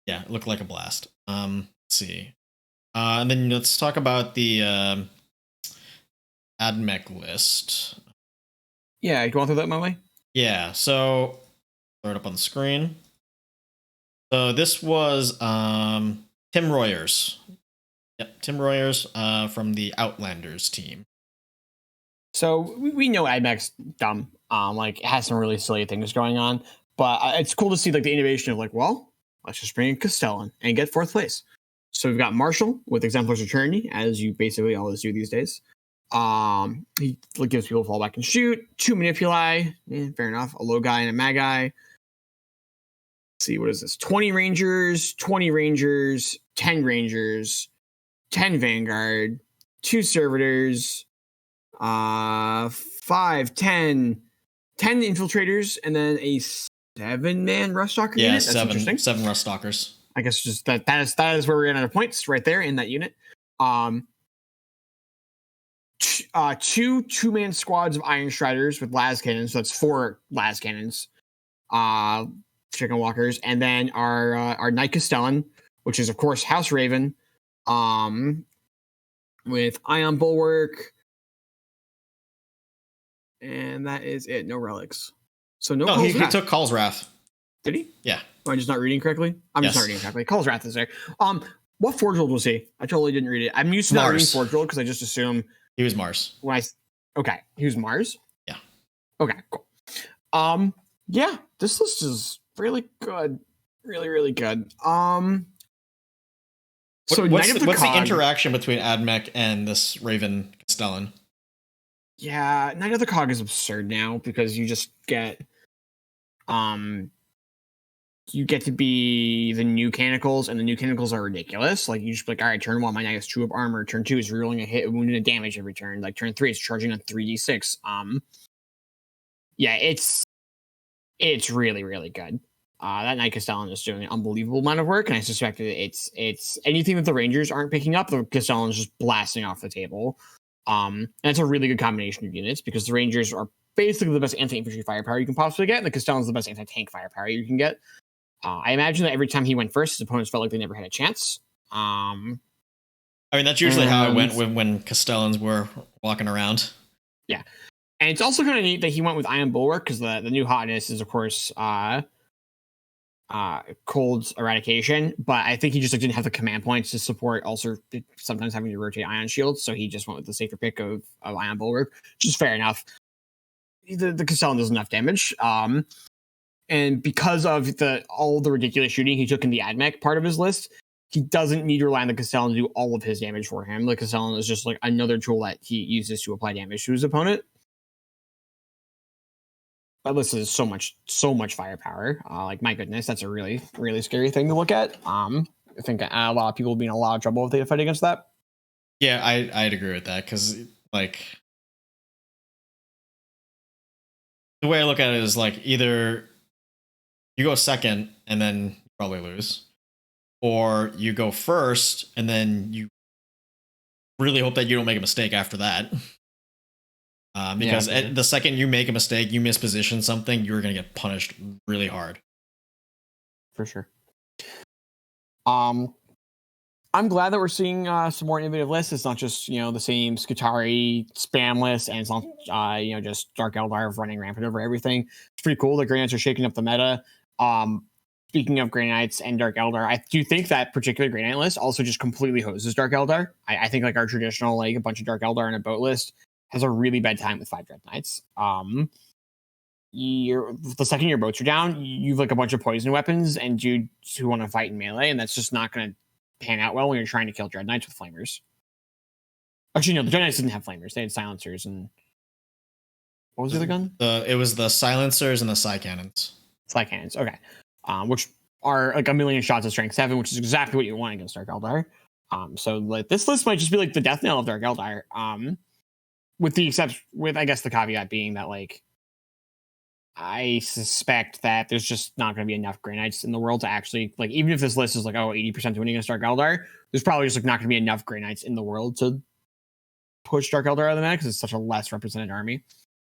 it looked like a blast. Let's see. And then let's talk about the AdMech list. Yeah, you want to throw that my way? Yeah, so throw it up on the screen. So this was Tim Royers. Yep, Tim Royers from the Outlanders team. So we know AdMech's dumb. Like it has some really silly things going on, but it's cool to see like the innovation of like, well, let's just bring in Castellan and get 4th place. So we've got Marshall with Exemplar's Eternity, as you basically always do these days. He gives people fall back and shoot. 2 Manipuli, fair enough. A low guy and a mad guy. Let's see, what is this? 20 Rangers, 20 Rangers, 10 Rangers, 10 Vanguard, 2 Servitors, 5, 10 Infiltrators, and then a 7-man Ruststalker unit. That's 7 interesting. 7 Ruststalkers. I guess just that is where we're at our points right there in that unit. two 2-man squads of Iron Striders with las cannons. So that's 4 las cannons, chicken walkers, and then our Knight Castellan, which is of course House Raven, with Ion Bulwark, and that is it. No relics. So no. No, he took Call's Wrath. Did he? Yeah. Am I just not reading correctly? I'm just not reading correctly. Call's Wrath is there. What Forge World was he? I totally didn't read it. I'm used to not reading Forge World because I just assume he was Mars. Okay, he was Mars. Yeah. Okay, cool. Yeah, this list is really good, really, really good. So what's the interaction between Admech and this Raven Castellan? Yeah, Knight of the Cog is absurd now because you just get you get to be the new Canicles, and the new Canicles are ridiculous. Like, you just be like, all right, turn 1, my Knight has 2 up armor. Turn 2 is rerolling a hit, a wounded, and damage every turn. Like, turn 3 is charging on 3d6. Yeah, it's really, really good. That Knight Castellan is doing an unbelievable amount of work, and I suspect it's anything that the Rangers aren't picking up, the Castellan is just blasting off the table. And it's a really good combination of units because the Rangers are basically the best anti-infantry firepower you can possibly get, and the Castellan is the best anti-tank firepower you can get. I imagine that every time he went first, his opponents felt like they never had a chance. I mean, that's usually how it went when Castellans were walking around. Yeah. And it's also kind of neat that he went with Ion Bulwark because the new hotness is, of course, Cold Eradication. But I think he just didn't have the command points to support also sometimes having to rotate Ion Shields. So he just went with the safer pick of Ion Bulwark, which is fair enough. The Castellan does enough damage. And because of all the ridiculous shooting he took in the Admech part of his list, he doesn't need to rely on the Castellan to do all of his damage for him. The Castellan is just like another tool that he uses to apply damage to his opponent. That list is so much firepower. Like, my goodness, that's a really, really scary thing to look at. I think a lot of people would be in a lot of trouble if they had to fight against that. Yeah, I'd agree with that because, like, the way I look at it is like either you go second and then you probably lose, or you go first and then you really hope that you don't make a mistake after that. Because the second you make a mistake, you misposition something, you're going to get punished really hard. For sure. I'm glad that we're seeing some more innovative lists. It's not just, the same Skitarii spam list, and it's not, just Dark Eldar running rampant over everything. It's pretty cool. The Grey Knights are shaking up the meta. Speaking of Grey Knights and Dark Eldar, I do think that particular Grey Knight list also just completely hoses Dark Eldar. I think like our traditional, like a bunch of Dark Eldar and a boat list has a really bad time with 5 Dread Knights. The second your boats are down, you've like a bunch of poison weapons and dudes who want to fight in melee, and that's just not going to pan out well when you're trying to kill Dread Knights with flamers. Actually, no, the Dread Knights didn't have flamers. They had silencers and... What was the other gun? It was the silencers and the Psy Cannons. Psy Cannons, okay. Which are like 1,000,000 shots of strength 7, which is exactly what you want against Dark Eldar. So like this list might just be like the death knell of Dark Eldar. With I guess the caveat being that, like, I suspect that there's just not going to be enough Grey Knights in the world to actually, like, even if this list is like, 80% to winning against Dark Eldar, there's probably just like not going to be enough Grey Knights in the world to push Dark Eldar out of the meta because it's such a less represented army.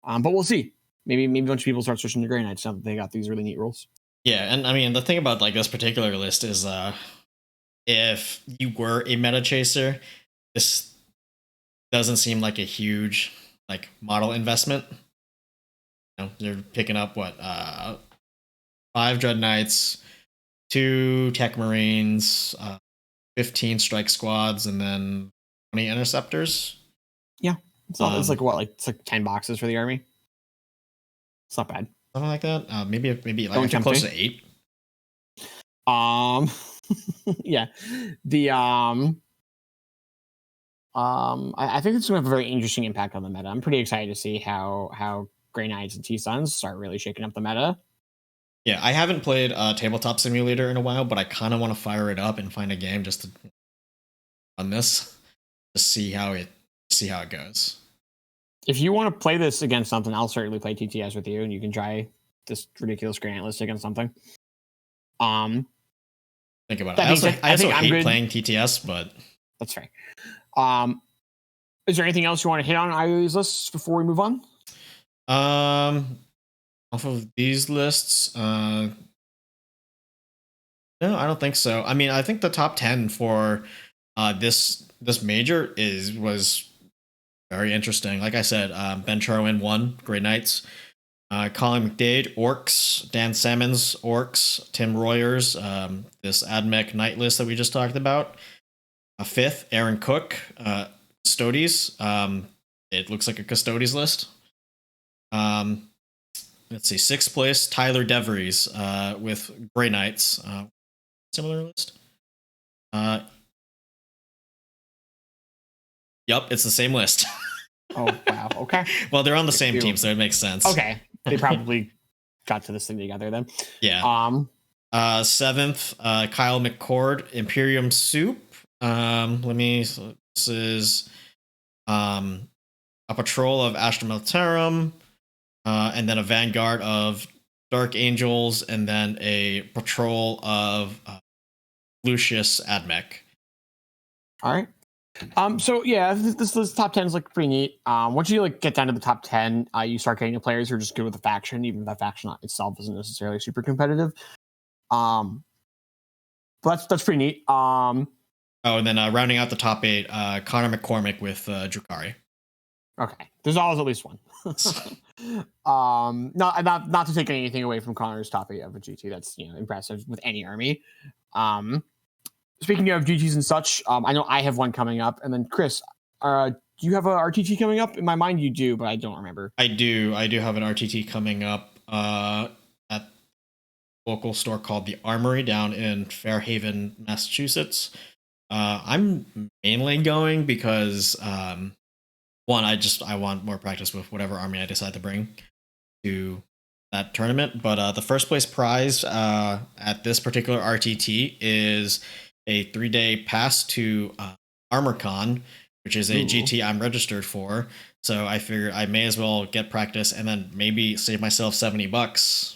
But we'll see. Maybe a bunch of people start switching to Grey Knights now that they got these really neat rules. Yeah, and I mean, the thing about like this particular list is if you were a meta chaser, this doesn't seem like a huge like model investment. You're picking up 5 Dread Knights, 2 Tech Marines, 15 Strike Squads, and then 20 Interceptors. Yeah, it's like 10 boxes for the army. It's not bad. Something like that. Maybe like I think close to 8. Yeah. The I think it's going to have a very interesting impact on the meta. I'm pretty excited to see how Grey Knights and T-Suns start really shaking up the meta. Yeah, I haven't played Tabletop Simulator in a while, but I kind of want to fire it up and find a game just to run this to see how it goes. If you want to play this against something, I'll certainly play TTS with you, and you can try this ridiculous Grey Knight list against something. Think about it. I also hate playing TTS, but that's fair. Is there anything else you want to hit on either of these lists before we move on? Off of these lists, no, I don't think so. I mean, I think the top 10 for this major was very interesting. Like I said, Ben Charwin won, Grey Knights. Colin McDade, Orcs. Dan Salmons, Orcs. Tim Royers, this AdMech Knight list that we just talked about. Fifth, Aaron Cook, Custodes. It looks like a Custodes list. Let's see, sixth place, Tyler DeVries with Grey Knights. Similar list. Yep, it's the same list. Oh, wow. Okay. Well, they're on the same team, so it makes sense. Okay. They probably got to this thing together then. Yeah. Seventh, Kyle McCord, Imperium Soup. This is a patrol of Astra Militarum, and then a vanguard of Dark Angels, and then a patrol of Lucius Admech. All right. So yeah, this top 10 is like pretty neat. Once you like get down to the top 10, you start getting the players who are just good with the faction, even if that faction itself isn't necessarily super competitive. But that's pretty neat. And then rounding out the top 8, Connor McCormick with Drukari. Okay, there's always at least one. Not to take anything away from Connor's top 8 of a GT. That's impressive with any army. Speaking of GTs and such, I know I have one coming up. And then Chris, do you have a RTT coming up? In my mind, you do, but I don't remember. I do have an RTT coming up at a local store called the Armory down in Fairhaven, Massachusetts. I'm mainly going because one, I want more practice with whatever army I decide to bring to that tournament. But the first place prize at this particular RTT is a 3-day pass to ArmorCon, which is a GT I'm registered for. So I figured I may as well get practice and then maybe save myself $70.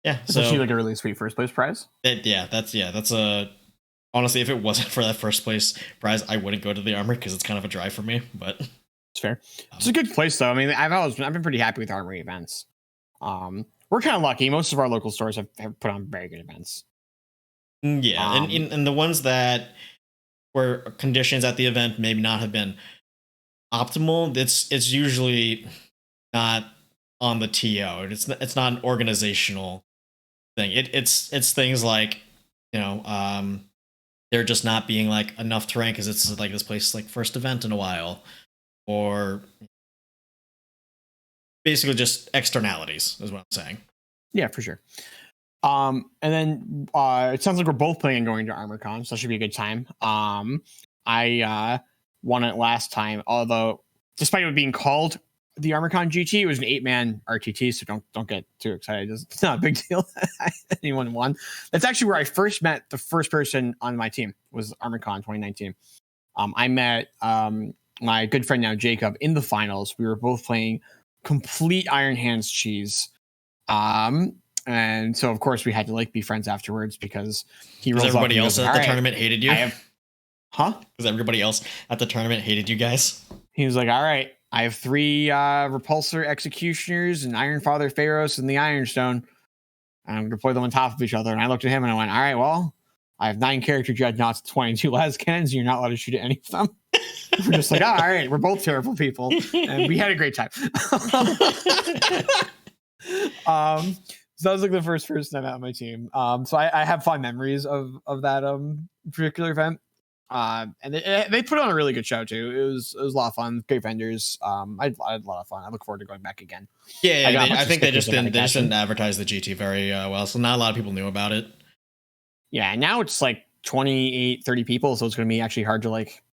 Yeah, so actually like a really sweet first place prize. That's a. Honestly, if it wasn't for that first place prize, I wouldn't go to the Armory because it's kind of a drive for me. But it's fair. It's a good place though. I mean, I've been pretty happy with Armory events. We're kind of lucky. Most of our local stores have put on very good events. Yeah, and the ones that where conditions at the event maybe not have been optimal, it's usually not on the TO. It's not an organizational thing. It's things like they're just not being like enough terrain because it's like this place like first event in a while, or basically just externalities is what I'm saying. Yeah, for sure. And then it sounds like we're both planning on going to ArmorCon, so that should be a good time. I won it last time, although despite it being called the ArmorCon GT, it was an 8-man RTT, so don't get too excited. It's not a big deal that anyone won. That's actually where I first met the first person on my team, was ArmorCon 2019. I met my good friend now, Jacob, in the finals. We were both playing complete Iron Hands cheese. And so of course we had to like be friends afterwards because everybody else at the tournament hated you. Because everybody else at the tournament hated you guys. He was like, all right, I have 3 Repulsor Executioners and Iron Father Pharos and the Ironstone. I'm going to deploy them on top of each other. And I looked at him and I went, all right, well, I have 9 character dreadnoughts, 22 las cannons, and you're not allowed to shoot at any of them. We're just like, all right, we're both terrible people. And we had a great time. So that was like the first person I met on my team. So I have fond memories of that particular event. And they put on a really good show too. It was a lot of fun. Great vendors. I had a lot of fun. I look forward to going back again. Yeah, I think they just didn't advertise the GT very well, so not a lot of people knew about it. Yeah, now it's like 28, 30 people, so it's going to be actually hard to like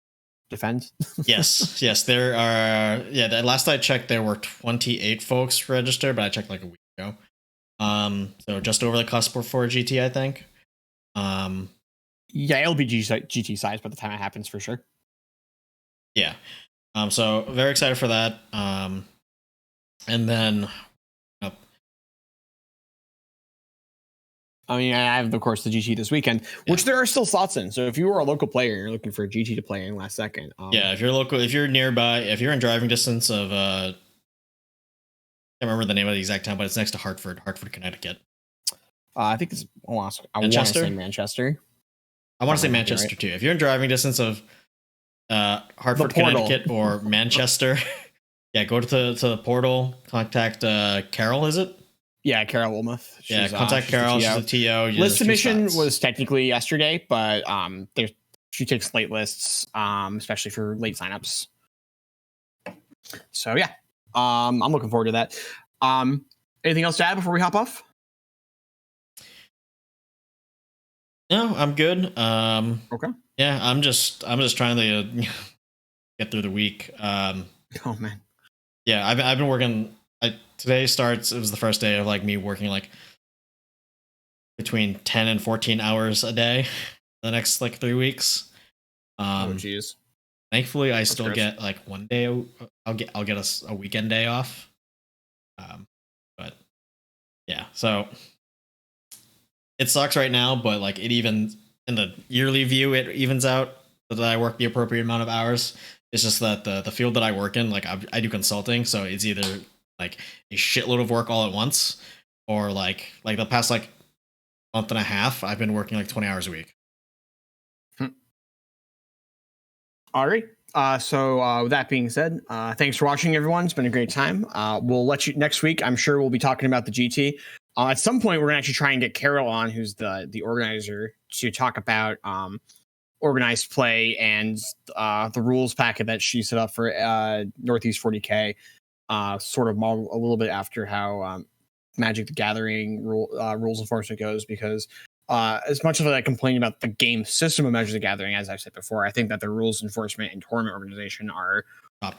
defend. yes, there are. Yeah, the last I checked, there were 28 folks registered, but I checked like a week ago. So just over the cusp for GT, I think. Yeah, it'll be GT size by the time it happens for sure. Yeah. So very excited for that. And then I mean, I have, of course, the GT this weekend, which there are still slots in. So if you are a local player and you're looking for a GT to play in last second. Yeah, if you're local, if you're nearby, if you're in driving distance of, I can't remember the name of the exact town, but it's next to Hartford, Connecticut. I think it's, I want to say Manchester. I want to say Manchester too. If you're in driving distance of Hartford, Connecticut or Manchester, yeah, go to the portal, contact Carol, is it? Yeah, Carol Wilmoth. Contact Carol. She's the TO. List submission was technically yesterday, but she takes late lists, especially for late signups. So yeah, I'm looking forward to that. Anything else to add before we hop off? No, I'm good. Okay. Yeah, I'm just trying to get through the week. Oh man. Yeah, I've been working. Today starts. It was the first day of like me working like between 10 and 14 hours a day. The next like 3 weeks. Oh jeez. Thankfully, I still get like one day. I'll get a weekend day off. But yeah, so it sucks right now, but like it even in the yearly view, it evens out that I work the appropriate amount of hours. It's just that the field that I work in, like I do consulting, so it's either like a shitload of work all at once, or like the past like month and a half, I've been working like 20 hours a week. All right. So with that being said, thanks for watching, everyone. It's been a great time. We'll let you next week. I'm sure we'll be talking about the GT. At some point, we're gonna actually try and get Carol on, who's the organizer, to talk about organized play and the rules packet that she set up for Northeast 40K. Sort of model a little bit after how Magic the Gathering rules enforcement goes, because as much as I complain about the game system of Magic the Gathering, as I've said before, I think that the rules enforcement and tournament organization are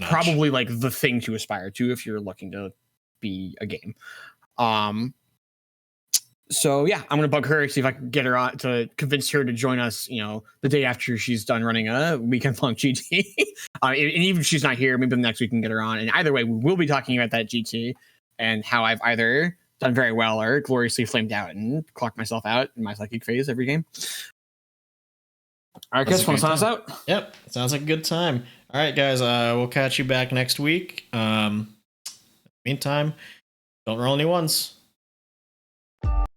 probably like the thing to aspire to if you're looking to be a game. So yeah, I'm gonna bug her, see if I can get her on to convince her to join us. The day after she's done running a weekend long GT, and even if she's not here, maybe the next week we can get her on. And either way, we will be talking about that GT and how I've either done very well or gloriously flamed out and clocked myself out in my psychic phase every game. All right, guys, want to sign us out? Yep, sounds like a good time. All right, guys, we'll catch you back next week. Meantime, don't roll any ones.